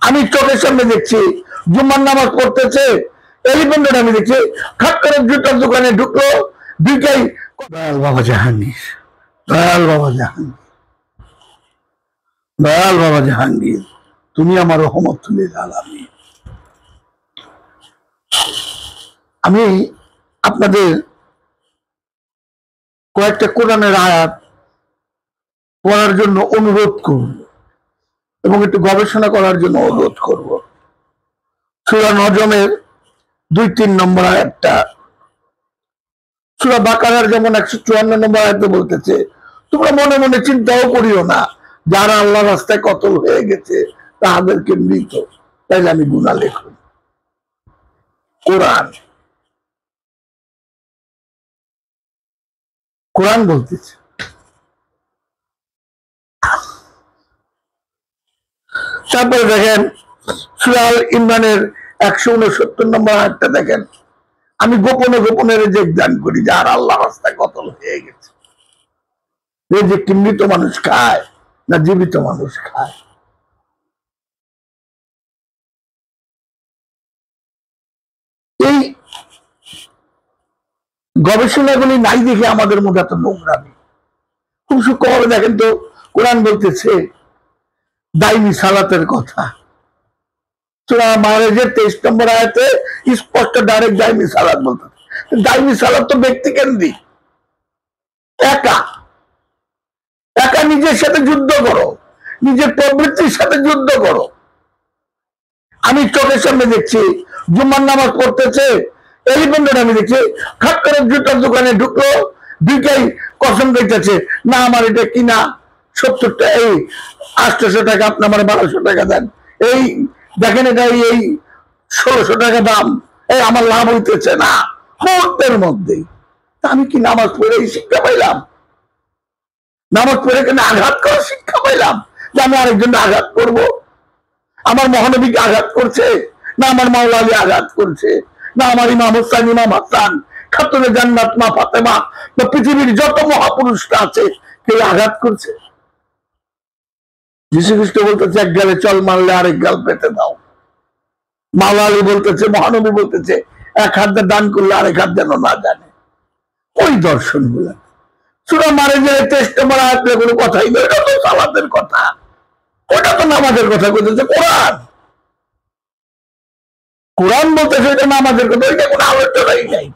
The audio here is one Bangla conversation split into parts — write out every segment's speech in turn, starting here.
আমি চোখের সামনে দেখছি জুম্মার নামাজ পড়তেছে, এলিফ্যান্ট রোড আমি দেখছি, খাট করে জুতার দোকানে ঢুকলো, দুইটাই দয়াল বাবা জাহাঙ্গীর, দয়াল বাবা জাহাঙ্গীর, দয়াল বাবা জাহাঙ্গীর, তুমি আমার রহমত তুলে আলামি। আমি আপনাদের কয়েকটা কোরআনের আয়াত পড়ার জন্য অনুরোধ করব এবং একটু গবেষণা করার জন্য অনুরোধ করব। সূরা নজমের 2-3 নম্বর আয়াতটা, সূরা বাকারার যেমন 154 নম্বর আয়াতে বলতেছে, তোমরা মনে মনে চিন্তাও করিও না যারা আল্লাহ রাস্তায় কতল হয়ে গেছে তাদেরকে মৃত, তাইলে আমি গুনাহ লেখ। কোরআন কোরআন বলতেছে। তারপরে দেখেন সূরা আল ইমরানের 169 নম্বর আয়াতটা দেখেন, আমি গোপনে গোপনে রেজেক দান করি যারা আল্লাহ রাস্তায় কতল হয়ে গেছে। রেজেক কি মৃত মানুষ খায় না জীবিত মানুষ খায়? এই গবেষণাগুলি নাই দেখে আমাদের মধ্যে এত নোংরামি। খুব সূক্ষ্মভাবে দেখেন তো, কোরআন বলতেছে দাইমি সালাতের কথা। সূরা মারেজের 23 নম্বর আয়াতে স্পষ্ট ডাইরেক্ট দাইমি সালাত বলতেছে। দাইমি সালাত তো ব্যক্তি কেন্দ্রিক, একা একা নিজের সাথে যুদ্ধ করো, নিজের প্রবৃত্তির সাথে যুদ্ধ করো। আমি চোখের সামনে দেখছি জুম্মার নামাজ পড়তেছে, এলিফ্যান্ট রোড আমি দেখছি, খাট করে জুতার দোকানে ঢুকলো, দুইটাই কসম খাইতেছে, না আমার এটা কিনা 70 টাকা, এই 800 টাকা, আপনি আমার 1200 টাকা দেন, এই দেখেন এটা এই 1600 টাকা দাম, এই আমার লাভ হইতেছে না মুহূর্তের মধ্যেই। আমি কি নামাজ পড়ে শিক্ষা পাইলাম? নামাজ পড়ে কেন আঘাত করার শিক্ষা পাইলাম যে আমি আরেকজনকে আঘাত করব? আমার মহানবীকে আঘাত করছে না আমার মাওলা আলী আঘাত করছে, না আমার ইমাম হোসেন, ইমাম হাসান, খাতুনে জান্নাত মা ফাতেমা বা পৃথিবীর যত মহাপুরুষরা আছে কেউ আঘাত করছে? যীশু খ্রিস্ট বলতেছে এক গালে চল মারলে আরেক গাল পেতে দাও। মাওলা আলী বলতেছে, মহানবী বলতেছে এক হাত দান করলে আরেক হাত যেন না জানে। ওই দর্শন গুলা সূরা মারেজের 23 নম্বর আয়াতে কোনো কথাই নেই, ওটা তো সালাতের কথা, ওটা তো নামাজের কথা বলতেছে। কোরআন কোরআন বলতেছে এটা নামাজের কথা, ওইটা কোনো আলোচনাই নাই।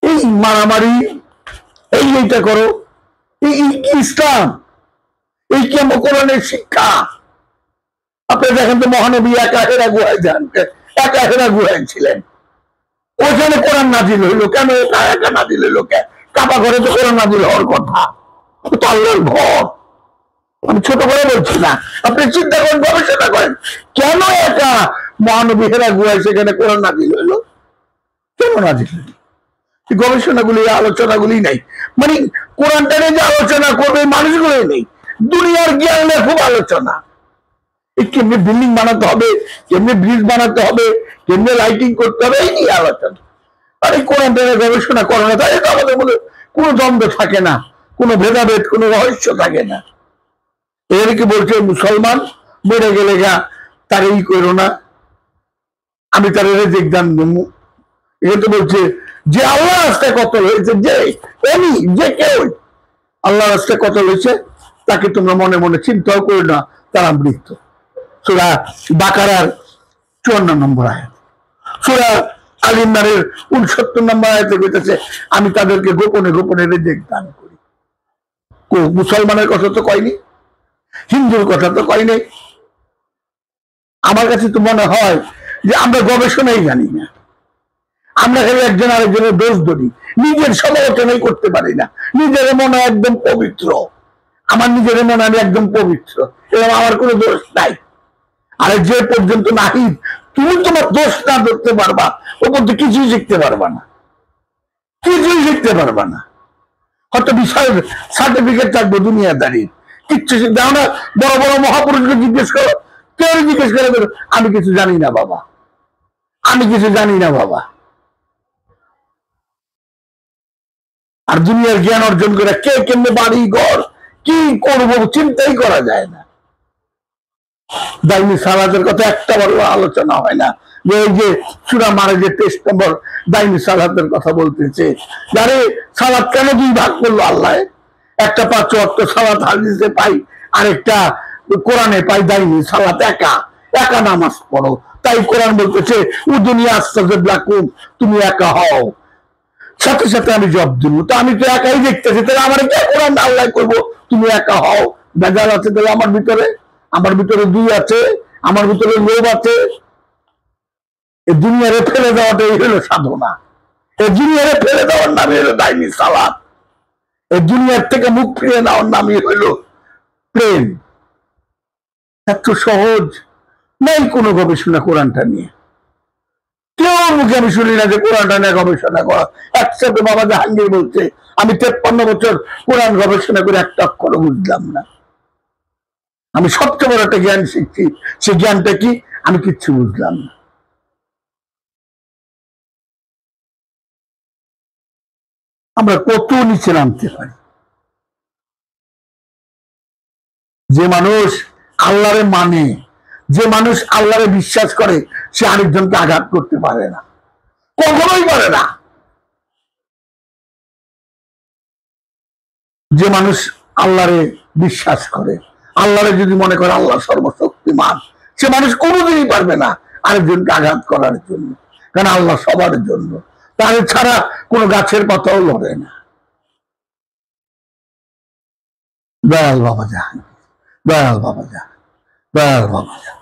এই মারামারি, এই এইটা করো, এই ইসলাম, এই কি আমার কোরআনের শিক্ষা? আপনি দেখেন তো মহানবী একা হেরা গুহায় যান, একা হেরা গুহায় ছিলেন, ওখানে কোরআন নাজিল হইলো কেন? একা নাজিল হইলো কেন? কাবা ঘরে তো কোরআন নাজিল হওয়ার কথা, তো আল্লাহর ঘর। আমি ছোট করে বলছি না, আপনি চিন্তা করেন, গবেষণা করেন, কেন একা মহানবী হেরা গুহায় সেখানে কোরআন নাজিল হইলো? কেন নাজিল হইলো? গবেষণাগুলি, আলোচনাগুলি নাই। মানে কোরআনটা নিয়ে যে আলোচনা করবে মানুষগুলোই নেই। দুনিয়ার জ্ঞানের খুব আলোচনা, কেমনি বিল্ডিং বানাতে হবে, কেমনি ব্রিজ বানাতে হবে, কেমনি লাইটিং করতে হবে, এই নিয়ে আলোচনা। আর এই কোরআনটা গবেষণা করো না, তাই তো আমাদের মধ্যে কোনো দ্বন্দ্ব থাকে না, কোনো ভেদাভেদ, কোনো রহস্য থাকে না। এদেরকে বলছে মুসলমান মরে গেলে গা তার এই করো না, আমি তার রেজেক দান দেবো। এটা তো বলছে যে আল্লাহ রাস্তায় কতল হয়েছে, যে কেউ আল্লাহ রাস্তায় কতল হয়েছে তাকে তোমরা মনে মনে চিন্তাও করো না, তারা মৃত। সূরা বাকারার 54 নম্বর আয়াত, সূরা আল ইমরানের 69 নম্বর আয়াতে কইতেছে আমি তাদেরকে গোপনে গোপনে রেজেক দান করি। মুসলমানের কথা তো কয়নি, হিন্দুর কথা তো কয়নি। আমার কাছে তো মনে হয় যে আমরা গবেষণাই জানি না, আমরা খালি একজন আরেকজনের দোষ ধরি, নিজের সমালোচনাই করতে পারি না। নিজের মনে একদম পবিত্র, আমার নিজের মনে আমি একদম পবিত্র এবং আমার কোনো দোষ নাই। আরে যে পর্যন্ত নাহি তুমি তোমার দোষ না ধরতে পারবা, ও পর্যন্ত কিছুই শিখতে পারবা না, কিছুই শিখতে পারবা না। হয়তো বিশাল সার্টিফিকেট থাকবো দুনিয়াদারির, কিচ্ছু শিখতে আমরা। বড় বড় মহাপুরুষকে জিজ্ঞেস করো, কেউ জিজ্ঞেস করে আমি কিছু জানি না বাবা, আমি কিছু জানি না বাবা। আর দুনিয়ার জ্ঞান অর্জন করে কে কেমনে বাড়ি ঘর কি করবো চিন্তাই করা যায় না। দাইনি সালাতের কথা একটা বড় আলোচনা হয় না, যে এই যে সূরা মারে 23 নম্বর দাইনি সালাতের কথা বলতেছে। যারে সালাত কেন দুই ভাগ করলো আল্লাহ? একটা 5 ওয়াক্ত সালাত হাদিসে পাই, আরেকটা কোরআনে পাই। দাইনি সালাত একা একা নামাজ পড়ো, তাই কোরআন বলতেছে ও দুনিয়া আস্তাজেব লাকুম, তুমি একা হও, সাথে সাথে আমি জব দিব। তো আমি তো একাই দেখতেছি, তাহলে আমার কে কোরআন আল্লাহ করবো তুমি একা হও? বেজাল আছে তাহলে আমার ভিতরে, আমার ভিতরে দুই আছে, আমার ভিতরে লোভ আছে। এই দুনিয়ারে ফেলে দেওয়াটাই হলো সাধনা, এই দুনিয়ারে ফেলে দেওয়ার নামই হলো দাইনি সালাত, এই দুনিয়ার থেকে মুখ ফিরে নেওয়ার নামই হলো প্রেম। এত সহজ নেই কোনো গবেষণা কোরআনটা নিয়ে, কেউ মুখে আমি শুনি না যে কোরআনটা নিয়ে গবেষণা করা। একসাথে বাবা জাহাঙ্গীর বলছে আমি 53 বছর কোরআন গবেষণা করে একটা অক্ষর বুঝলাম না। আমি সবচেয়ে বড় একটা জ্ঞান শিখছি, সে জ্ঞানটা কি আমি কিচ্ছু বুঝলাম না। আমরা কত নিচে নামতে পারি। যে মানুষ আল্লাহরে মানে, যে মানুষ আল্লাহরে বিশ্বাস করে, সে আরেকজনকে আঘাত করতে পারে না, কখনোই পারে না। যে মানুষ আল্লাহরে বিশ্বাস করে, আল্লাহরে যদি মনে করে আল্লাহ সর্বশক্তিমান, সে মানুষ কোনোদিনই পারবে না আরেকজনকে আঘাত করার জন্য, কারণ আল্লাহ সবার জন্য, তার ছাড়া কোনো গাছের পাতাও লড়ে না। দয়াল বাবা জাহাঙ্গীর, দয়াল বাবা জাহাঙ্গীর, দয়াল বাবা জাহাঙ্গীর।